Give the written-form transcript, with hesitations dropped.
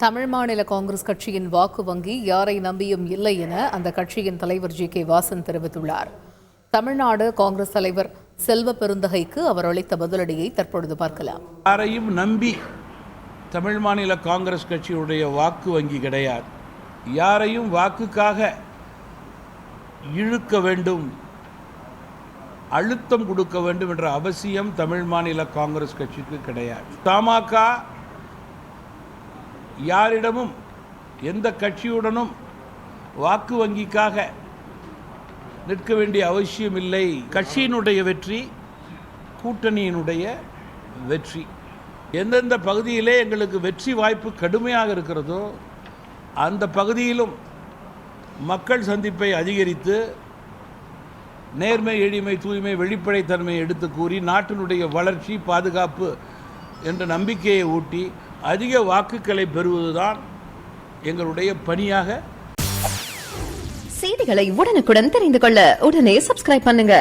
தமிழ் மாநில காங்கிரஸ் கட்சியின் வாக்கு வங்கி யாரை நம்பியும் இல்லை என அந்த கட்சியின் தலைவர் ஜி.கே. வாசன் தெரிவித்துள்ளார். தமிழ்நாடு காங்கிரஸ் தலைவர் செல்வ பெருந்தகைக்கு அவர் அளித்த பதிலடியை தற்பொழுது பார்க்கலாம். யாரையும் நம்பி தமிழ் மாநில காங்கிரஸ் கட்சியுடைய வாக்கு வங்கி கிடையாது. யாரையும் வாக்குக்காக இழுக்க வேண்டும், அழுத்தம் கொடுக்க வேண்டும் என்ற அவசியம் தமிழ் மாநில காங்கிரஸ் கட்சிக்கு கிடையாது. தமாக யாரிடமும் எந்த கட்சியுடனும் வாக்கு வங்கிக்காக நிற்க வேண்டிய அவசியம் இல்லை. கட்சியினுடைய வெற்றி கூட்டணியினுடைய வெற்றி. எந்தெந்த பகுதியிலே எங்களுக்கு வெற்றி வாய்ப்பு கடுமையாக இருக்கிறதோ அந்த பகுதியிலும் மக்கள் சந்திப்பை அதிகரித்து நேர்மை, எளிமை, தூய்மை, வெளிப்படைத்தன்மை எடுத்து கூறி நாட்டினுடைய வளர்ச்சி, பாதுகாப்பு என்ற நம்பிக்கையை ஊட்டி அதிக வாக்குகளை பெறுவதுதான் எங்களுடைய பணியாக. செய்திகளை உடனுக்குடன் தெரிந்து கொள்ள உடனே சப்ஸ்கிரைப் பண்ணுங்க.